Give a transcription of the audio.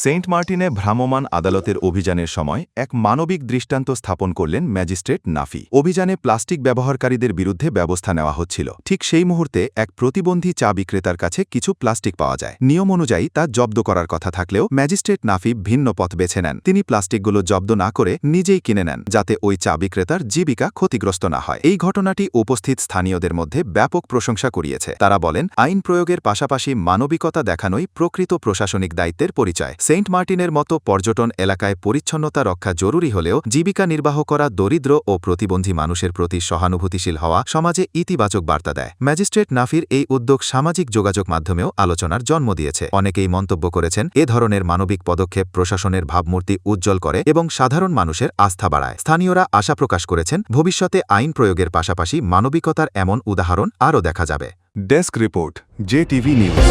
Saint মার্টিনে ভ্রাম্যমাণ আদালতের অভিযানের সময় এক মানবিক দৃষ্টান্ত স্থাপন করলেন ম্যাজিস্ট্রেট নাফি। অভিযানে প্লাস্টিক ব্যবহারকারীদের বিরুদ্ধে ব্যবস্থা নেওয়া হচ্ছিল। ঠিক সেই মুহূর্তে এক প্রতিবন্ধী চা বিক্রেতার কাছে কিছু প্লাস্টিক পাওয়া যায়। নিয়ম অনুযায়ী তা জব্দ করার কথা থাকলেও ম্যাজিস্ট্রেট নাফি ভিন্ন পথ বেছে নেন। তিনি প্লাস্টিকগুলো জব্দ না করে নিজেই কিনে নেন, যাতে ওই চা বিক্রেতার জীবিকা ক্ষতিগ্রস্ত না হয়। এই ঘটনাটি উপস্থিত স্থানীয়দের মধ্যে ব্যাপক প্রশংসা কুড়িয়েছে। তারা বলেন, আইন প্রয়োগের পাশাপাশি মানবিকতা দেখানোই প্রকৃত প্রশাসনিক দায়িত্বের পরিচয়। সেন্ট মার্টিনের মতো পর্যটন এলাকায় পরিচ্ছন্নতা রক্ষা জরুরি হলেও জীবিকা নির্বাহ করা দরিদ্র ও প্রতিবন্ধী মানুষের প্রতি সহানুভূতিশীল হওয়া সমাজে ইতিবাচক বার্তা দেয়। ম্যাজিস্ট্রেট নাফির এই উদ্যোগ সামাজিক যোগাযোগ মাধ্যমেও আলোচনার জন্ম দিয়েছে। অনেকেই মন্তব্য করেছেন, এ ধরনের মানবিক পদক্ষেপ প্রশাসনের ভাবমূর্তি উজ্জ্বল করে এবং সাধারণ মানুষের আস্থা বাড়ায়। স্থানীয়রা আশা প্রকাশ করেছেন, ভবিষ্যতে আইন প্রয়োগের পাশাপাশি মানবিকতার এমন উদাহরণ আরও দেখা যাবে। Desk report, JTV news.